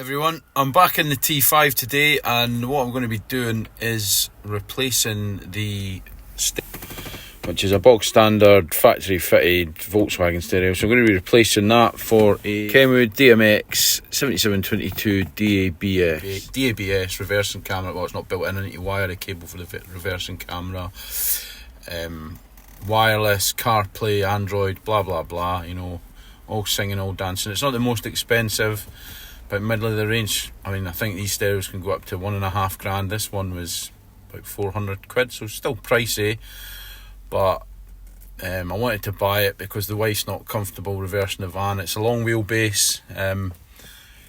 everyone, I'm back in the T5 today, and what I'm going to be doing is replacing the which is a bog standard factory fitted Volkswagen stereo. So I'm going to be replacing that for a Kenwood DMX7722DABS. DABS reversing camera. Well, it's not built in. I need to wire a cable for the reversing camera. Wireless, CarPlay, Android, blah blah blah, you know, all singing, all dancing. It's not the most expensive, but middle of the range. I mean, I think these stereos can go up to $1.5 grand. This one was about 400 quid, so still pricey, but I wanted to buy it because the wife's not comfortable reversing the van. It's a long wheelbase.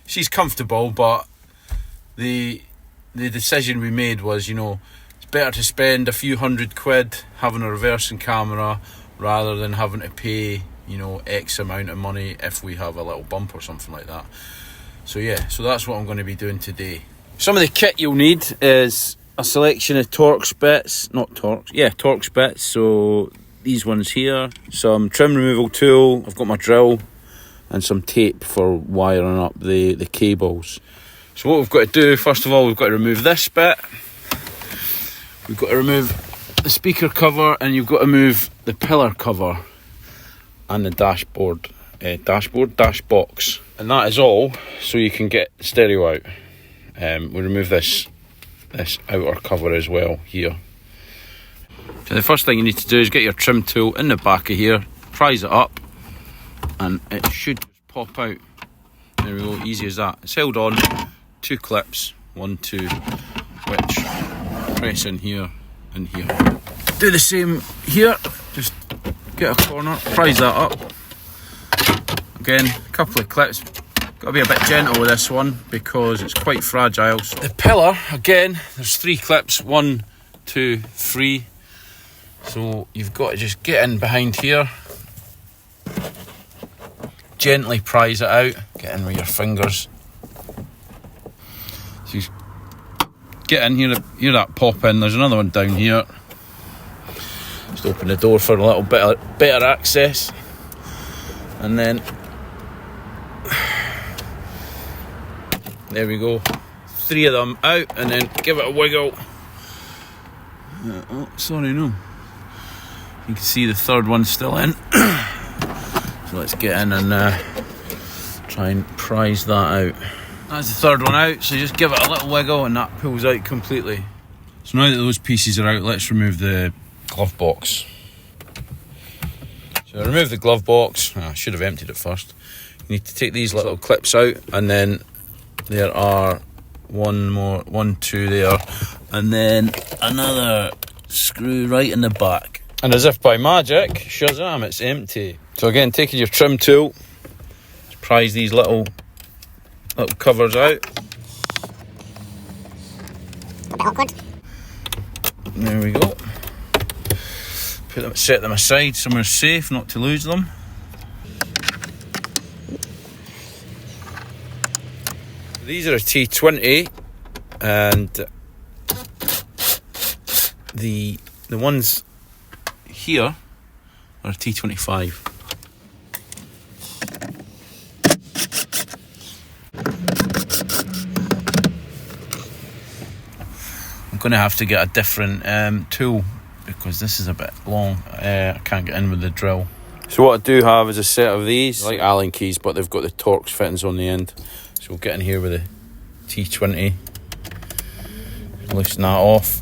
She's comfortable, but the decision we made was, you know, it's better to spend a few £100 having a reversing camera rather than having to pay, you know, X amount of money if we have a little bump or something like that. So yeah, so that's what I'm going to be doing today. Some of the kit you'll need is a selection of Torx bits, Torx bits. So these ones here, some trim removal tool, I've got my drill, and some tape for wiring up the cables. So what we've got to do, first of all, we've got to remove this bit. We've got to remove the speaker cover, and you've got to move the pillar cover and the dash box. And that is all, so you can get the stereo out. We remove this outer cover as well here. So the first thing you need to do is get your trim tool in the back of here, prise it up, and it should just pop out. There we go, easy as that. It's held on, 2 clips, 1, 2, which press in here and here. Do the same here, just get a corner, prise that up. Again, a couple of clips. Got to be a bit gentle with this one because it's quite fragile. So the pillar, again, there's 3 clips, 1, 2, 3. So you've got to just get in behind here, gently prise it out, get in with your fingers. So you get in here, hear that pop in. There's another one down here. Just open the door for a little bit better access, and then there we go, 3 of them out, and then give it a wiggle. Oh, sorry, no. You can see the third one's still in. So let's get in and try and prise that out. That's the third one out, so just give it a little wiggle and that pulls out completely. So now that those pieces are out, let's remove the glove box. So remove the glove box. I should have emptied it first. You need to take these little clips out, and then there are 1, 2 there, and then another screw right in the back. And as if by magic, shazam, it's empty. So again, taking your trim tool, just prise these little covers out. A bit awkward. There we go. Set them aside somewhere safe, not to lose them. These are a T20, and the ones here are a T25. I'm going to have to get a different tool because this is a bit long. I can't get in with the drill. So what I do have is a set of these, like Allen keys, but they've got the Torx fittings on the end. So we'll get in here with the T20, loosen that off.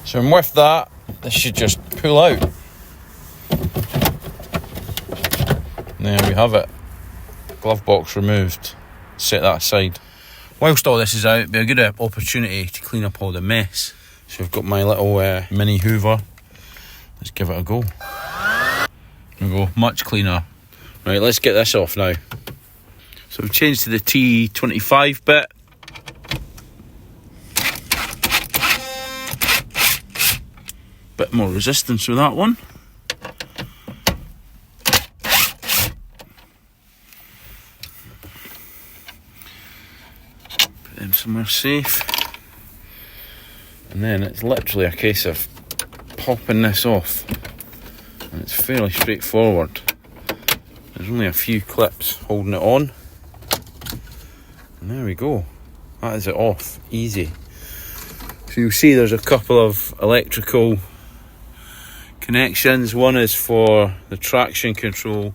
So with that, this should just pull out. There we have it. Glove box removed. Set that aside. Whilst all this is out, it'll be a good opportunity to clean up all the mess. So I've got my little mini hoover. Let's give it a go. There we go, much cleaner. Right, let's get this off now. So we've changed to the T25 bit. Bit more resistance with that one. somewhere safe. And then it's literally a case of popping this off, and it's fairly straightforward. There's only a few clips holding it on, and there we go. That is it off, easy. So you'll see there's a couple of electrical connections. One is for the traction control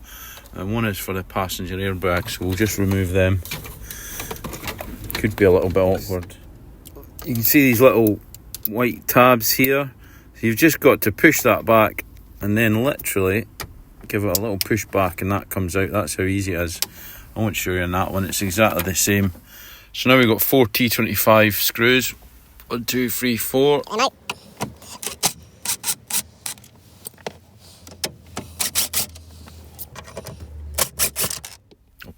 and one is for the passenger airbag, so we'll just remove them. Could be a little bit awkward. You can see these little white tabs here, so you've just got to push that back and then literally give it a little push back and that comes out. That's how easy it is. I won't show you on that one, it's exactly the same. So now we've got 4 T25 screws. 1, 2, 3, 4. I'll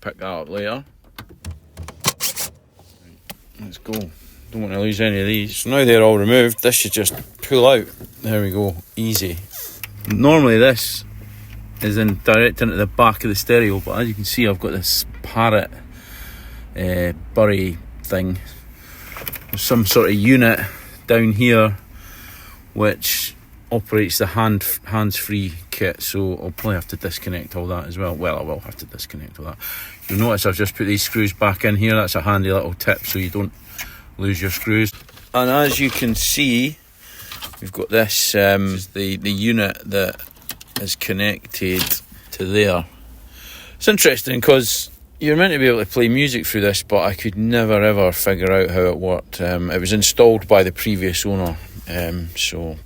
pick that up later. Let's go. Don't want to lose any of these. So now they're all removed, this should just pull out. There we go, easy. Normally this is in direct into the back of the stereo, but as you can see I've got this parrot bury thing. There's some sort of unit down here which operates the hands-free kit, so I'll probably have to disconnect all that as well. Well, I will have to disconnect all that. You'll notice I've just put these screws back in here. That's a handy little tip so you don't lose your screws. And as you can see, we've got this the unit that is connected to there. It's interesting because you're meant to be able to play music through this, but I could never ever figure out how it worked. It was installed by the previous owner, so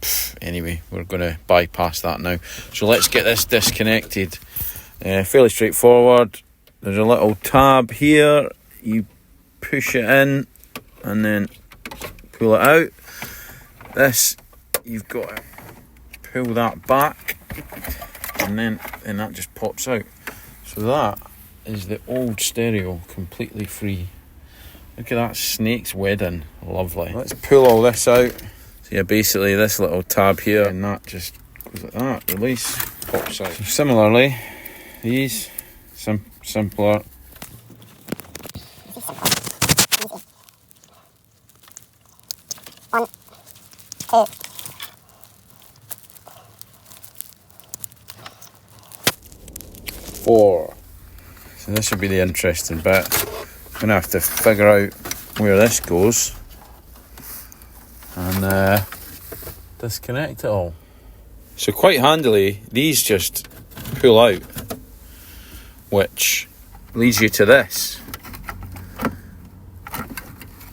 anyway, we're going to bypass that now. So let's get this disconnected. Fairly straightforward. There's a little tab here, you push it in and then pull it out. This, you've got to pull that back and then that just pops out. So that is the old stereo, completely free. Look at that snake's wedding, lovely. Let's pull all this out. So yeah, basically this little tab here, and that just goes like that, release, pops out. So similarly, these, simpler. One, two. Four. So this would be the interesting bit. I'm going to have to figure out where this goes and disconnect it all. So quite handily, these just pull out, which leads you to this,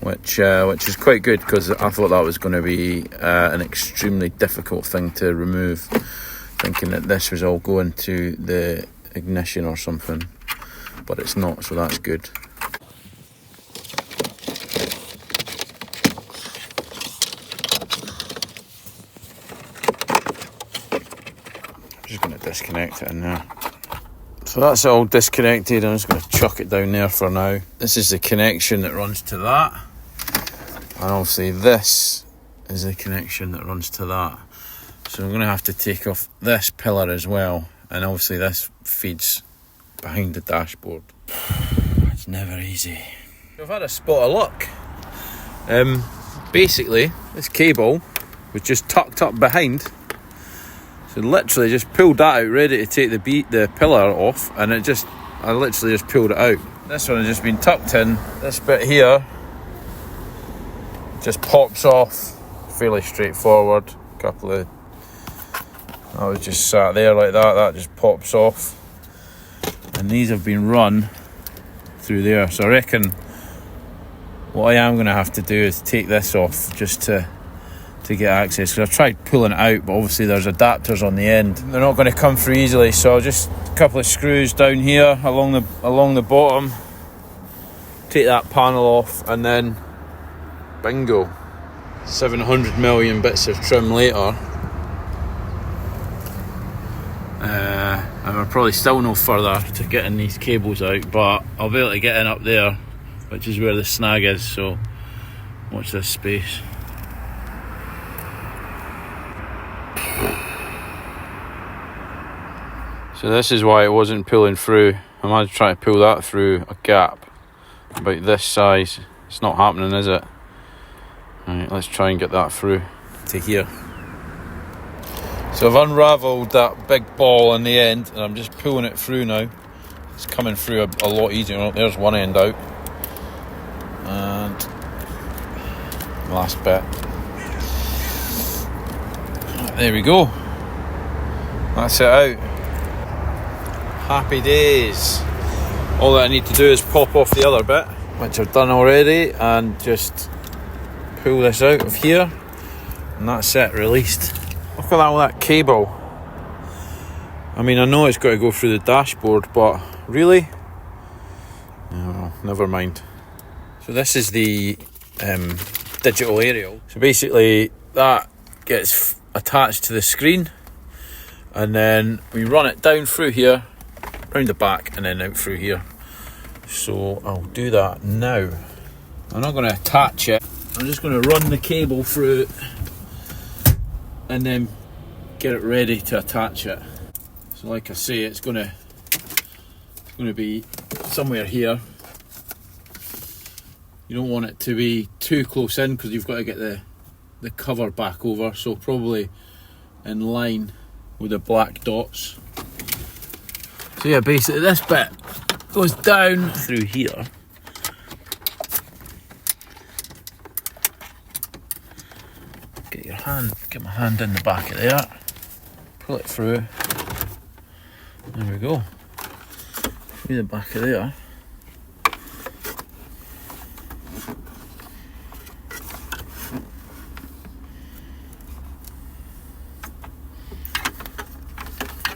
which is quite good because I thought that was going to be an extremely difficult thing to remove, thinking that this was all going to the ignition or something, but it's not, so that's good. I'm just going to disconnect it in there. So that's all disconnected. I'm just going to chuck it down there for now. This is the connection that runs to that, and obviously this is the connection that runs to that. So I'm going to have to take off this pillar as well, and obviously this feeds behind the dashboard. It's never easy. I've had a spot of luck. Basically this cable was just tucked up behind, so literally just pulled that out ready to take the pillar off, and I literally just pulled it out. This one has just been tucked in. This bit here just pops off, fairly straightforward. I was just sat there like that just pops off, and these have been run through there. So I reckon what I am going to have to do is take this off just to get access, because I've tried pulling it out, but obviously there's adapters on the end, they're not going to come through easily. So just a couple of screws down here along the bottom, take that panel off, and then bingo, 700 million bits of trim later. And we're probably still no further to getting these cables out, but I'll be able to get in up there, which is where the snag is, so watch this space. So this is why it wasn't pulling through. I might try to pull that through a gap about this size, It's not happening, is it? Right, let's try and get that through to here. So I've unravelled that big ball in the end, and I'm just pulling it through now. It's coming through a lot easier. There's one end out. And last bit. There we go. That's it out. Happy days. All that I need to do is pop off the other bit, which I've done already, and just pull this out of here, and that's it, released. Look at all that cable. I mean, I know it's got to go through the dashboard, but really? No, never mind. So this is the digital aerial. So basically that gets attached to the screen, and then we run it down through here, round the back, and then out through here. So I'll do that now. I'm not going to attach it. I'm just going to run the cable through it and then get it ready to attach it. So like I say, it's going to be somewhere here. You don't want it to be too close in because you've got to get the cover back over, so probably in line with the black dots. So yeah, basically this bit goes down through here. Get my hand in the back of there, pull it through. There we go. Through the back of there.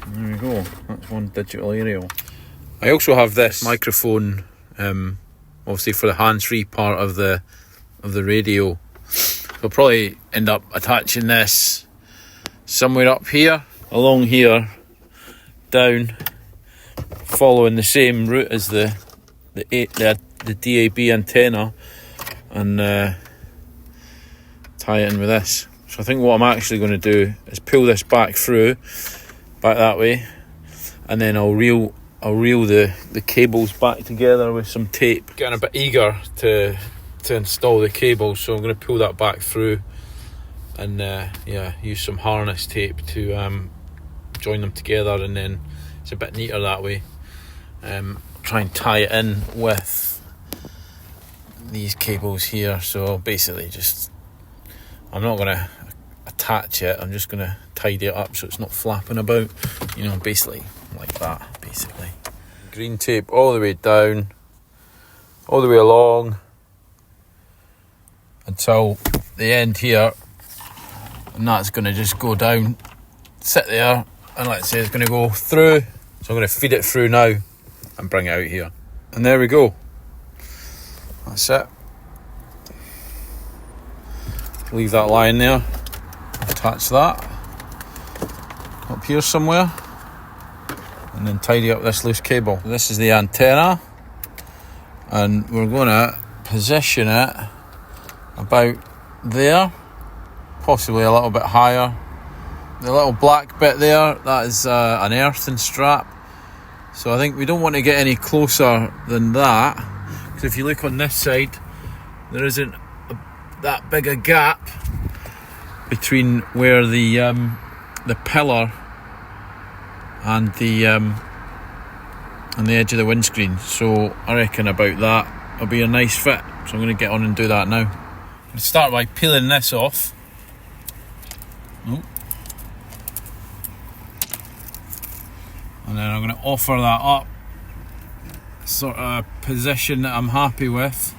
There we go. That's one digital aerial. I also have this microphone, obviously for the hands-free part of the radio. I'll probably end up attaching this somewhere up here, along here, down, following the same route as the DAB antenna, and tie it in with this. So I think what I'm actually going to do is pull this back that way, and then I'll reel the cables back together with some tape. Getting a bit eager to install the cables, so I'm going to pull that back through and use some harness tape to join them together, and then it's a bit neater that way. Try and tie it in with these cables here. So basically I'm not going to attach it, I'm just going to tidy it up so it's not flapping about, basically like that. Basically green tape all the way down, all the way along until the end here, and that's going to just go down, sit there, and let's say it's going to go through. So I'm going to feed it through now and bring it out here, and there we go. That's it. Leave that lying there, attach that up here somewhere, and then tidy up this loose cable. This is the antenna, and we're going to position it about there, possibly a little bit higher. The little black bit there, that is an earthing strap, so I think we don't want to get any closer than that, because if you look on this side, there isn't that big a gap between where the pillar and the edge of the windscreen. So I reckon about that will be a nice fit. So I'm going to get on and do that now. I'm going to start by peeling this off. And then I'm going to offer that up, sort of position that I'm happy with,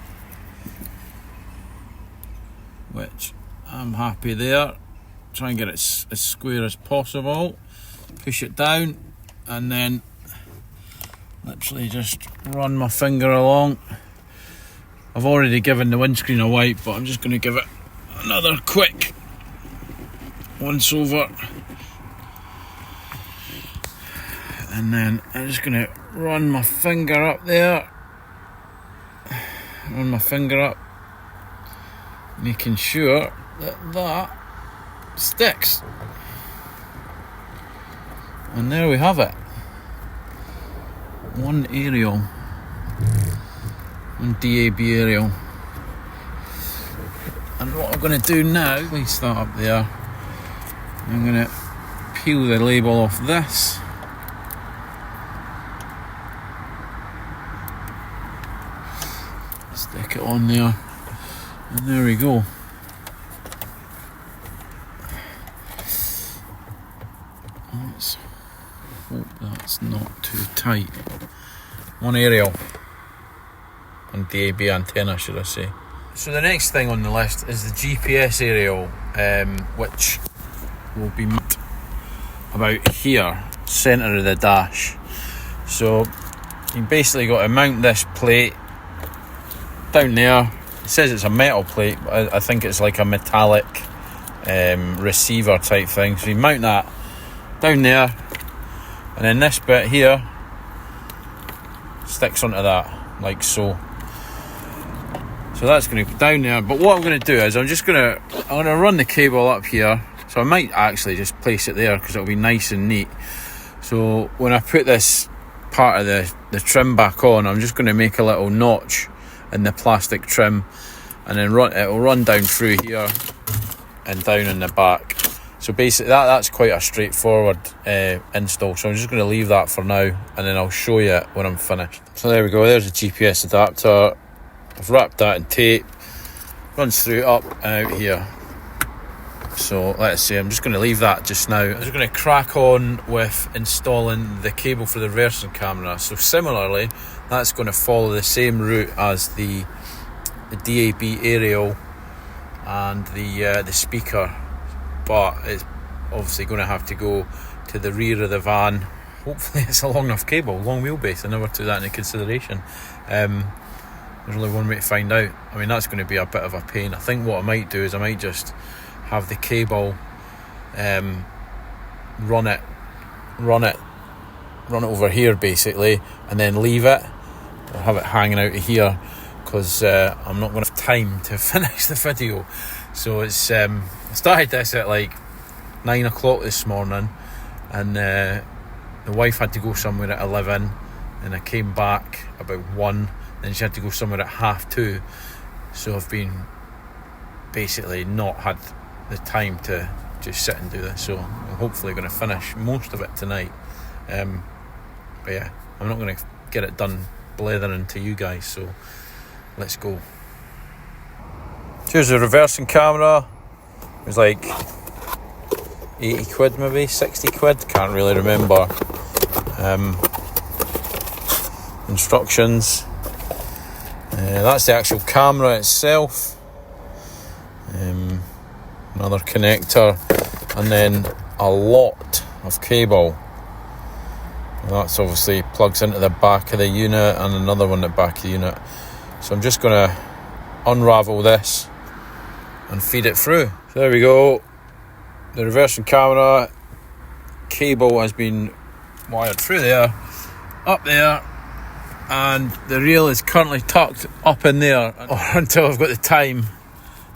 which I'm happy there. Try and get it as square as possible. Push it down, and then literally just run my finger along. I've already given the windscreen a wipe, but I'm just going to give it another quick once over. And then I'm just going to run my finger up there. Run my finger up, making sure that that sticks. And there we have it. One aerial. One DAB aerial. And what I'm going to do now, place that up there. I'm going to peel the label off this. Stick it on there. And there we go. Let's hope that's not too tight. One aerial. And DAB antenna, should I say. So the next thing on the list is the GPS aerial, which will be about here, centre of the dash. So you basically got to mount this plate down there. It says it's a metal plate, but I think it's like a metallic receiver type thing. So you mount that down there, and then this bit here sticks onto that, like so. So that's going to go down there. But what I'm going to do is I'm going to run the cable up here. So I might actually just place it there because it'll be nice and neat. So when I put this part of the trim back on, I'm just going to make a little notch in the plastic trim, and then it'll run down through here and down in the back. So basically that's quite a straightforward install. So I'm just going to leave that for now, and then I'll show you it when I'm finished. So there we go, there's a GPS adapter. I've wrapped that in tape, runs through up and out here. So let's see, I'm just going to leave that just now. I'm just going to crack on with installing the cable for the reversing camera. So similarly, that's going to follow the same route as the DAB aerial and the speaker, but it's obviously going to have to go to the rear of the van. Hopefully it's a long enough cable, long wheelbase. I never took that into consideration. There's only one way to find out. I mean, that's going to be a bit of a pain. I think what I might do is I might just have the cable run it over here basically, and then leave it, or have it hanging out of here, because I'm not going to have time to finish the video. So it's I started this at like 9 o'clock this morning, and the wife had to go somewhere at 11, and I came back about 1. Then she had to go somewhere at 2:30, so I've been basically not had the time to just sit and do this. So I'm hopefully going to finish most of it tonight. But yeah, I'm not going to get it done blethering to you guys, so let's go. Here's the reversing camera. It was like 80 quid maybe, 60 quid, can't really remember. Instructions. That's the actual camera itself. Another connector, and then a lot of cable. That's obviously plugs into the back of the unit, and another one at the back of the unit. So I'm just going to unravel this and feed it through. So there we go. The reversing camera cable has been wired through there, up there, and the reel is currently tucked up in there until I've got the time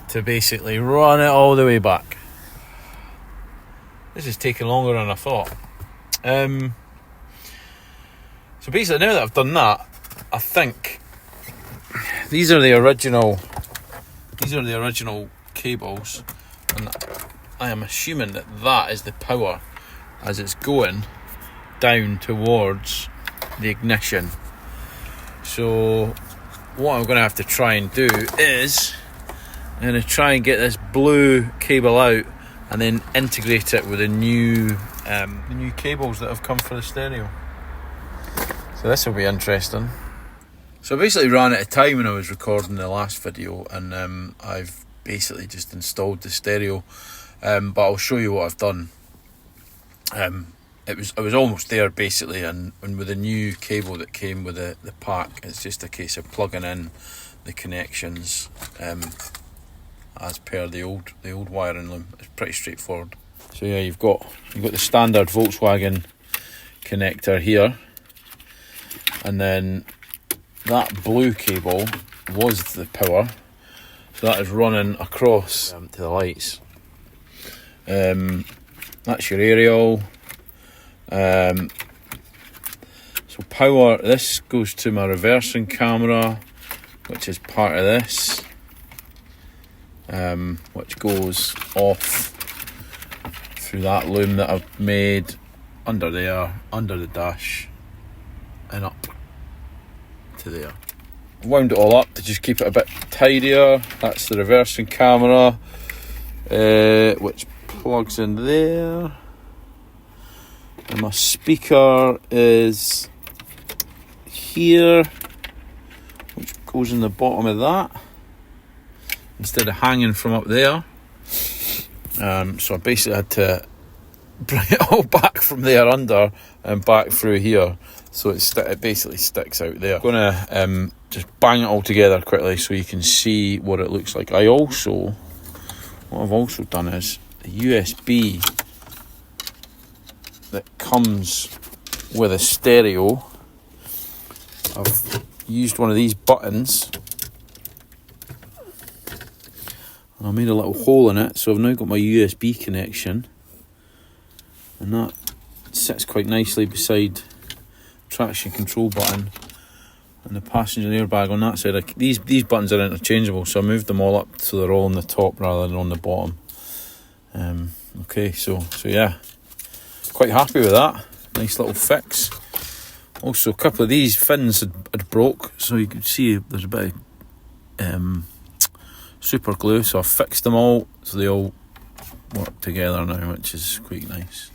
to basically run it all the way back. This is taking longer than I thought. So basically, now that I've done that, I think these are the original cables, and I am assuming that is the power as it's going down towards the ignition. So what I'm going to have to try and do is I'm going to try and get this blue cable out and then integrate it with the new cables that have come for the stereo. So this will be interesting. So I basically ran out of time when I was recording the last video, and I've basically just installed the stereo, but I'll show you what I've done. I was almost there basically, and with the new cable that came with the pack, it's just a case of plugging in the connections as per the old wiring loom. It's pretty straightforward. So yeah, you've got the standard Volkswagen connector here, and then that blue cable was the power, so that is running across to the lights. That's your aerial. So power, this goes to my reversing camera, which is part of this. which goes off through that loom that I've made under there, under the dash, and up to there. Wound it all up to just keep it a bit tidier. That's the reversing camera, which plugs in there, and my speaker is here, which goes in the bottom of that instead of hanging from up there. So I basically had to bring it all back from there under and back through here, so it basically sticks out there. I'm gonna just bang it all together quickly so you can see what it looks like. What I've also done is the USB that comes with a stereo. I've used one of these buttons and I made a little hole in it, so I've now got my USB connection, and that sits quite nicely beside traction control button and the passenger airbag on that side. These buttons are interchangeable, so I moved them all up so they're all on the top rather than on the bottom. Okay, so yeah, quite happy with that. Nice little fix. Also, a couple of these fins had broke, so you can see there's a bit of super glue, so I fixed them all so they all work together now, which is quite nice.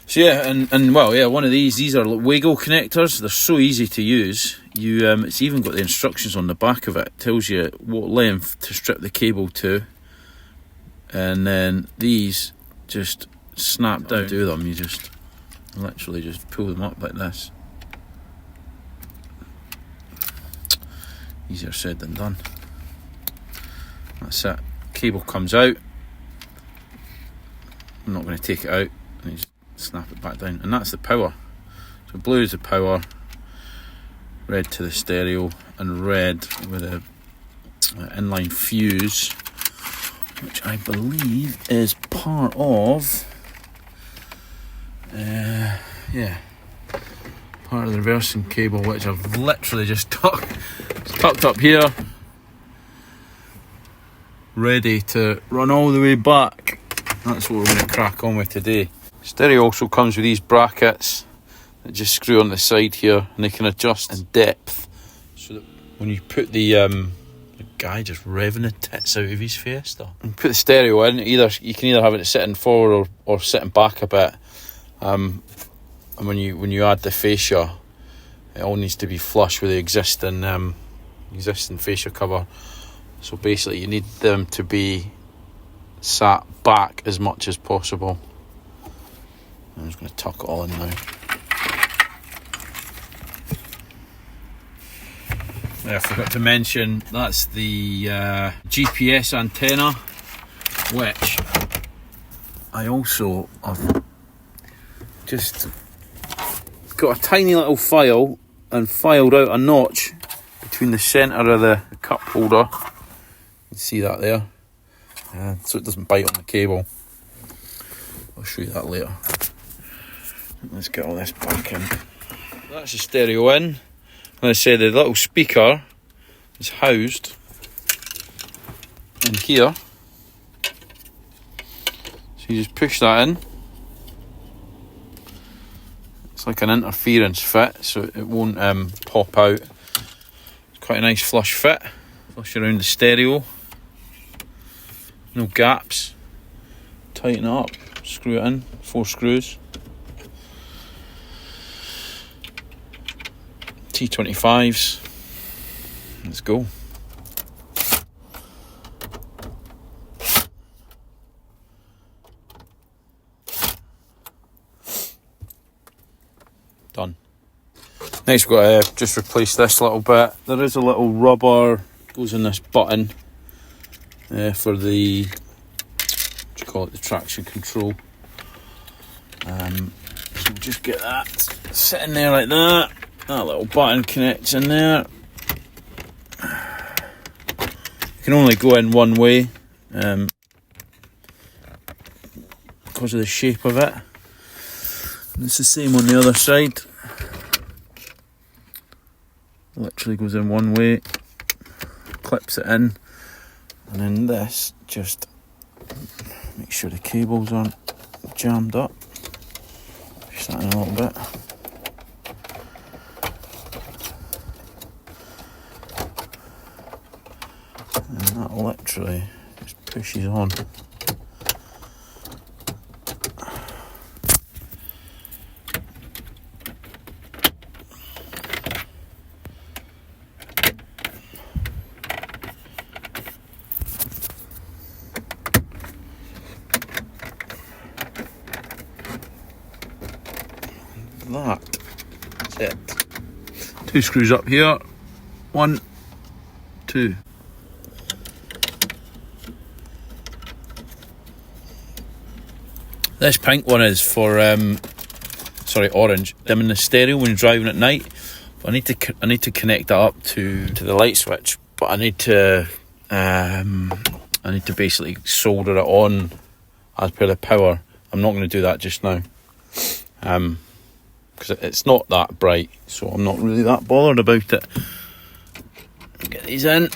So yeah, and well, yeah, one of these are Wago connectors. They're so easy to use. It's even got the instructions on the back of it. It tells you what length to strip the cable to, and then these just snap down to them. You just literally just pull them up like this. Easier said than done. That's it. Cable comes out. I'm not going to take it out, and you just snap it back down, and that's the power. So blue is the power, red to the stereo, and red with a inline fuse, which I believe is part of part of the reversing cable, which I've literally just tucked up here, ready to run all the way back. That's what we're going to crack on with today. Stereo also comes with these brackets that just screw on the side here, and they can adjust in depth, so that when you put the guy just revving the tits out of his face there. And put the stereo in, you can either have it sitting forward or sitting back a bit. And when you add the fascia, it all needs to be flush with the existing fascia cover. So basically you need them to be sat back as much as possible. I'm just going to tuck it all in now. I forgot to mention, that's the GPS antenna, which I also have just got a tiny little file and filed out a notch between the centre of the cup holder. You can see that there, so it doesn't bite on the cable. I'll show you that later. Let's get all this back in. That's the stereo in. And I said the little speaker is housed in here. So you just push that in. It's like an interference fit, so it won't pop out. It's quite a nice flush fit. Flush around the stereo. No gaps. Tighten it up. Screw it in. 4 screws. T25s. Let's go. Done. Next we've got to just replace this little bit. There is a little rubber, goes in this button for the, what do you call it, the traction control. So we'll just get that sitting there like that. That little button connects in there. You can only go in one way because of the shape of it. And it's the same on the other side. Literally goes in one way, clips it in, And then this, just make sure the cables aren't jammed up. Push that in a little bit. And that literally just pushes on. That's it. 2 screws up here. 1, 2. This pink one is for orange, dimming the stereo when you're driving at night. But I need to connect that up to the light switch. But I need to basically solder it on as per the power. I'm not going to do that just now. Because it's not that bright, so I'm not really that bothered about it. Get these in.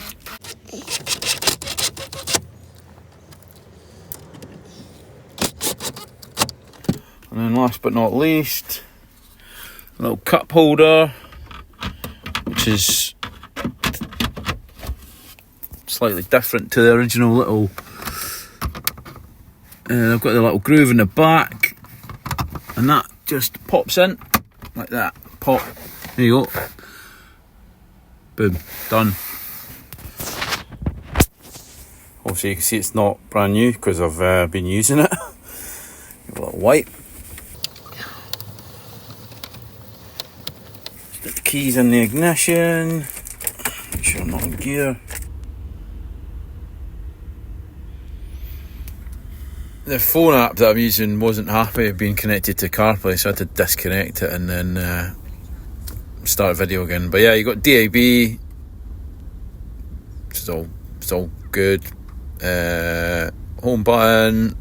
And then last but not least, a little cup holder, which is slightly different to the original little. I've got the little groove in the back, and that just pops in like that. Pop. There you go. Boom. Done. Obviously you can see it's not brand new because I've been using it. A little wipe. Stick the keys in the ignition. Make sure I'm not in gear. The phone app that I'm using wasn't happy being connected to CarPlay, so I had to disconnect it and then start a video again. But yeah, you got DAB, it's all good. Home button,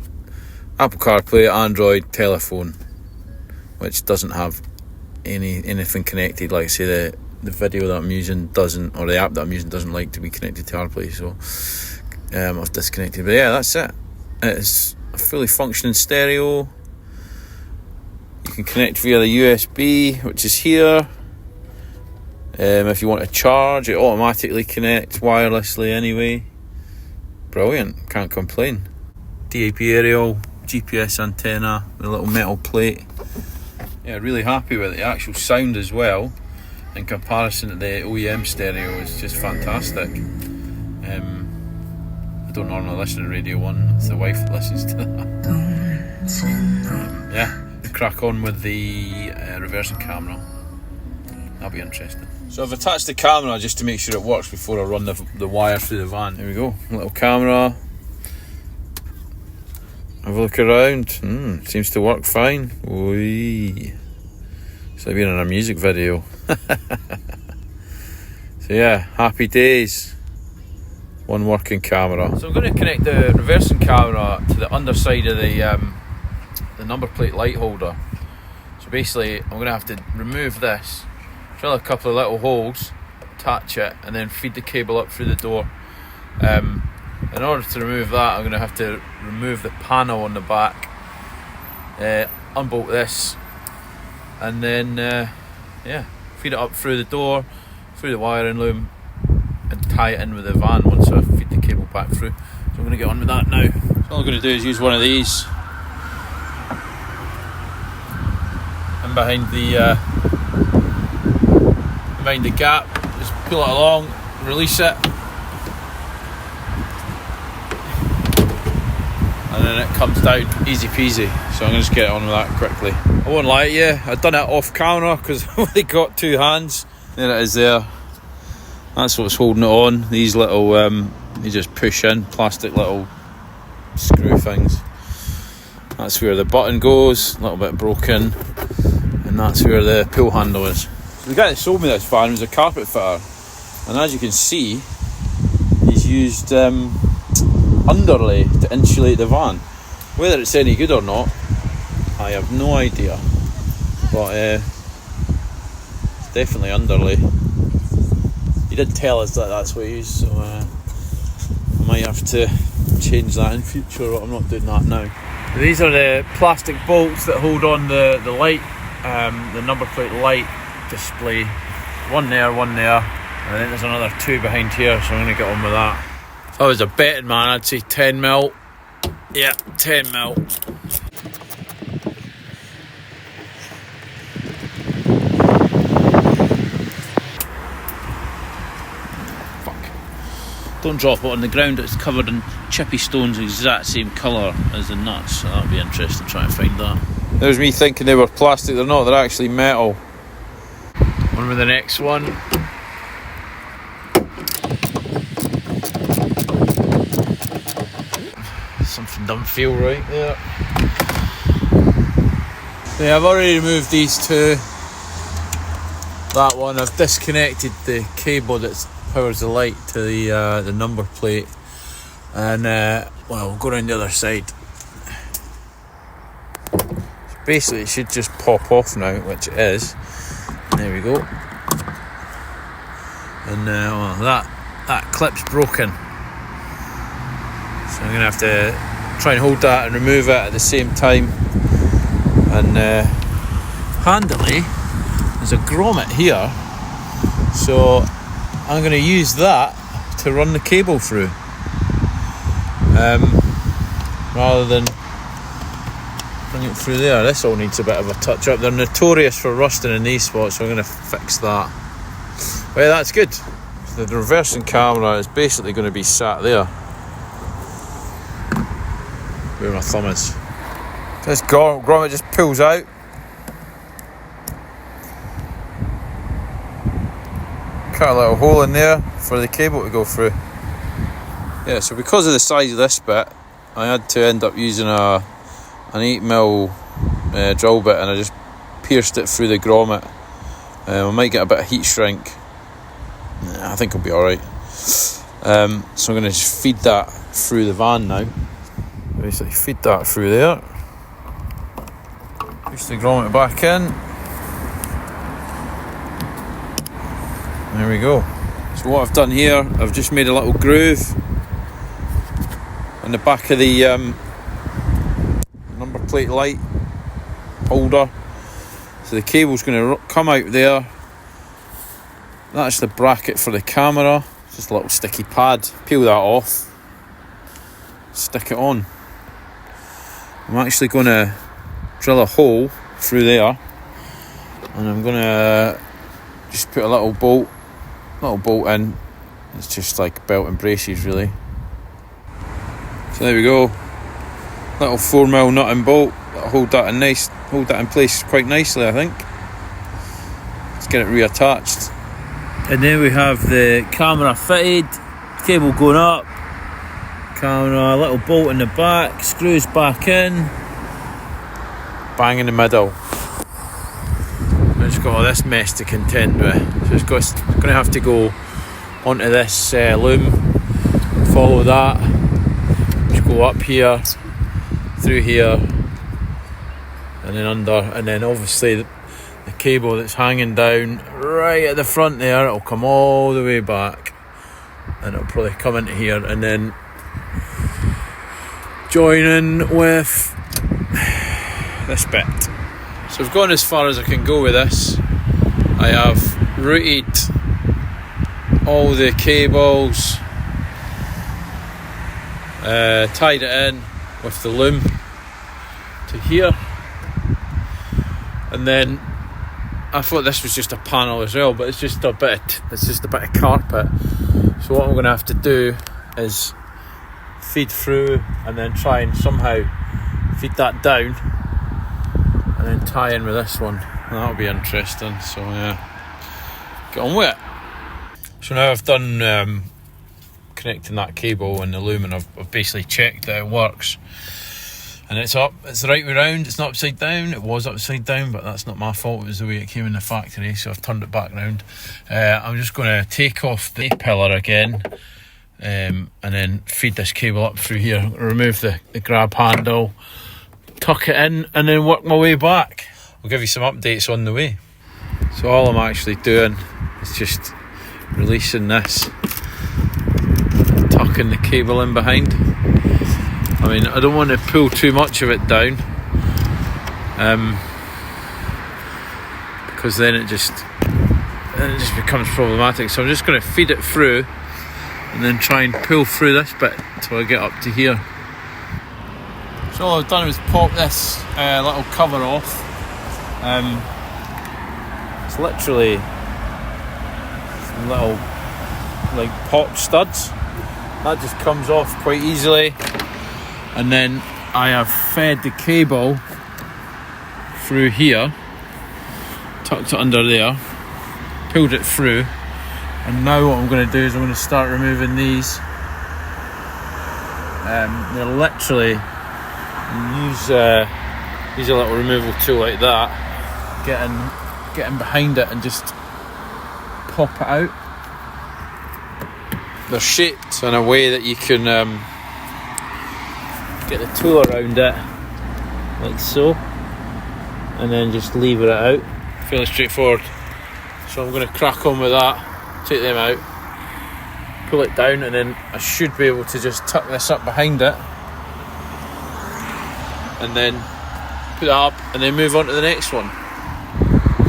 Apple CarPlay, Android, telephone, which doesn't have anything connected. Like I say, the video that I'm using doesn't, or the app that I'm using doesn't like to be connected to CarPlay, so I've disconnected. But yeah, that's it. It's a fully functioning stereo. You can connect via the USB, which is here. If you want to charge, it automatically connects wirelessly anyway. Brilliant, can't complain. DAB aerial, GPS antenna with a little metal plate. Yeah, really happy with it. The actual sound as well, in comparison to the OEM stereo, is just fantastic. I don't normally listen to Radio 1, it's the wife that listens to that. Yeah, crack on with the reversing camera. That'll be interesting. So I've attached the camera just to make sure it works before I run the wire through the van. There we go, little camera. Have a look around. Seems to work fine. Wee. It's like being in a music video. So yeah, happy days. One working camera. So I'm going to connect the reversing camera to the underside of the number plate light holder. So basically I'm going to have to remove this, drill a couple of little holes, attach it, and then feed the cable up through the door. In order to remove that, I'm going to have to remove the panel on the back, unbolt this, and then feed it up through the door, through the wiring loom, and tie it in with the van once I feed the cable back through. So I'm going to get on with that now. So all I'm going to do is use one of these, and behind the gap, just pull it along, release it, and then it comes down easy peasy. So I'm going to just get on with that quickly. I won't lie to you, I've done it off camera because I've only got 2 hands. There it is there. That's what's holding it on. These little, you just push in, plastic little screw things. That's where the button goes, a little bit broken. And that's where the pull handle is. So the guy that sold me this van was a carpet fitter. And as you can see, he's used underlay to insulate the van. Whether it's any good or not, I have no idea. But it's definitely underlay. He did tell us that that's what he used, so I'm might have to change that in future, but I'm not doing that now. These are the plastic bolts that hold on the light, the number plate light display. One there, and then there's another 2 behind here, so I'm going to get on with that. If I was a betting man, I'd say 10mm. Yeah, 10mm. Don't drop it on the ground, it's covered in chippy stones, the exact same colour as the nuts, so that'll be interesting trying to find that. There's me thinking they were plastic, they're not, they're actually metal. On with the next one. Something doesn't feel right there. Yeah, I've already removed these 2. That one, I've disconnected the cable that powers the light to the number plate, and well, we'll go around the other side. So basically it should just pop off now, which it is. There we go. And well, that clip's broken, so I'm gonna have to try and hold that and remove it at the same time. And handily, there's a grommet here, so I'm going to use that to run the cable through, rather than bring it through there. This all needs a bit of a touch up. They're notorious for rusting in these spots, so I'm going to fix that. Well, that's good. The reversing camera is basically going to be sat there where my thumb is. This grommet just pulls out. Cut a little hole in there for the cable to go through. Yeah, so because of the size of this bit, I had to end up using an 8mm drill bit, and I just pierced it through the grommet. I might get a bit of heat shrink. I think it'll be alright. So I'm going to just feed that through the van now. Basically feed that through there. Push the grommet back in. There we go. So what I've done here, I've just made a little groove on the back of the number plate light holder. So the cable's going to come out there. That's the bracket for the camera. Just a little sticky pad. Peel that off. Stick it on. I'm actually going to drill a hole through there, and I'm going to just put a little bolt in. It's just like belt and braces really. So there we go, little 4mm nut and bolt. That'll hold that in place quite nicely, I think. Let's get it reattached. And then we have the camera fitted, cable going up, camera, a little bolt in the back, screws back in, bang in the middle. It's got all this mess to contend with, so it's going to have to go onto this loom, follow that, just go up here, through here, and then under, and then obviously the cable that's hanging down right at the front there, it'll come all the way back, and it'll probably come into here, and then join in with this bit. So I've gone as far as I can go with this. I have routed all the cables, tied it in with the loom to here, and then I thought this was just a panel as well, but it's just a bit of carpet. So what I'm going to have to do is feed through and then try and somehow feed that down and then tie in with this one, and that'll be interesting. So yeah, get on with it. So now I've done connecting that cable and the loom, and I've basically checked that it works, and it's up, it's the right way round, it's not upside down. It was upside down, but that's not my fault, it was the way it came in the factory, so I've turned it back round. I'm just going to take off the pillar again, and then feed this cable up through here, remove the grab handle, tuck it in, and then work my way back. I'll give you some updates on the way. So all I'm actually doing is just releasing this, tucking tucking the cable in behind. I mean, I don't want to pull too much of it down, because then it just becomes problematic. So I'm just going to feed it through and then try and pull through this bit till I get up to here. So all I've done is pop this little cover off. It's literally some little like pop studs. That just comes off quite easily, and then I have fed the cable through here, tucked it under there, pulled it through, and now what I'm going to do is I'm going to start removing these. They're literally, use a little removal tool like that, getting behind it and just pop it out. They're shaped in a way that you can get the tool around it like so, and then just lever it out. Fairly straightforward. So I'm going to crack on with that, take them out, pull it down, and then I should be able to just tuck this up behind it and then put that up and then move on to the next one.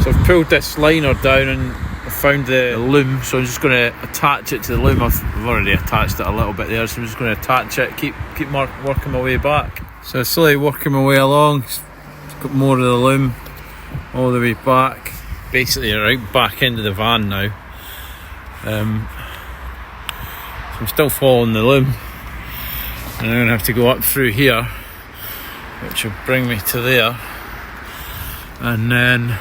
So I've pulled this liner down and I found the loom, so I'm just going to attach it to the loom. I've already attached it a little bit there, so I'm just going to attach it, keep working my way back. So slowly working my way along, just got more of the loom all the way back, basically right back into the van now. So I'm still following the loom, and I'm going to have to go up through here, which will bring me to there, and then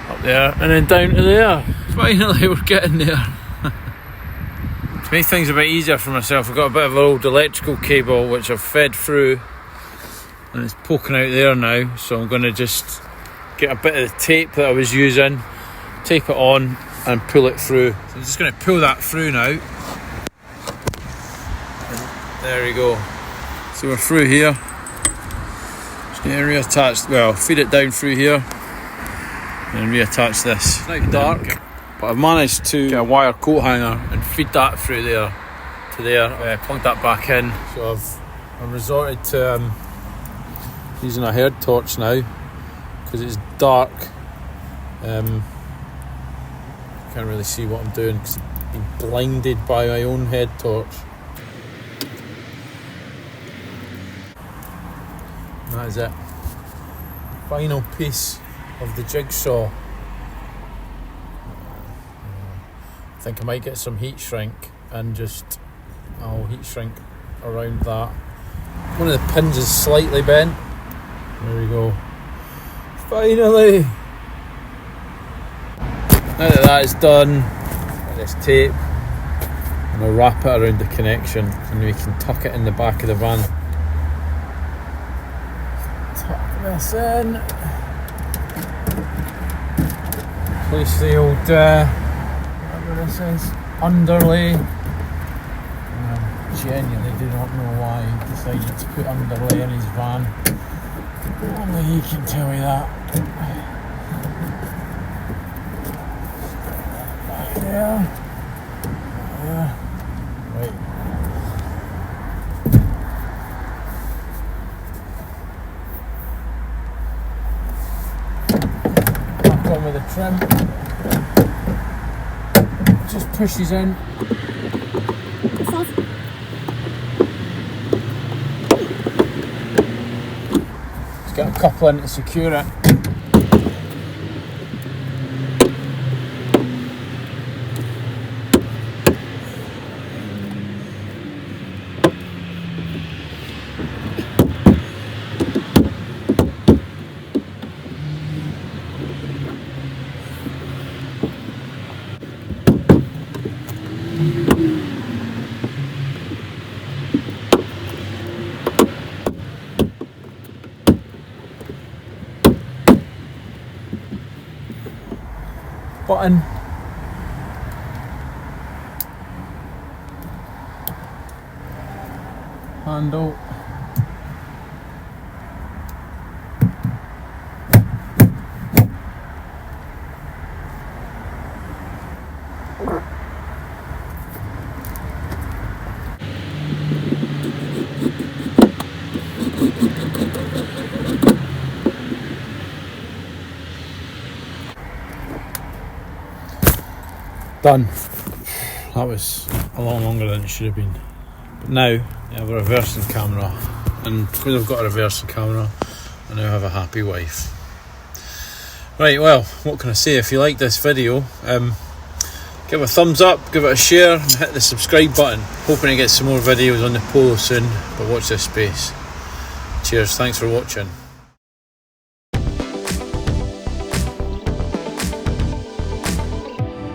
up there, and then down to there. Finally we're getting there. To make things a bit easier for myself, I've got a bit of an old electrical cable which I've fed through, and it's poking out there now, so I'm going to just get a bit of the tape that I was using, tape it on and pull it through. So I'm just going to pull that through now, and there we go. So we're through here, just going to reattach, well, feed it down through here and reattach this. It's now dark, but I've managed to get a wire coat hanger and feed that through there to there. Plug that back in. So I've resorted to using a head torch now because it's dark. Can't really see what I'm doing because I've been blinded by my own head torch. And that is it. Final piece of the jigsaw. I think I might get some heat shrink and just I'll heat shrink around that. One of the pins is slightly bent. There we go. Finally! Now that is done, get this tape and I'll wrap it around the connection and we can tuck it in the back of the van. Tuck this in. Place the old, whatever this is, underlay. Genuinely do not know why he decided to put underlay in his van. Only he can tell me that. Yeah. Right. Back on with the trim. Just pushes in. Just get a couple in to secure it. Button. Handle. Done. That was a lot longer than it should have been. But now I have a reversing camera, and because I've got a reversing camera, I now have a happy wife. Right, well, what can I say? If you like this video, give it a thumbs up, give it a share, and hit the subscribe button. Hoping to get some more videos on the Polo soon, but watch this space. Cheers, thanks for watching.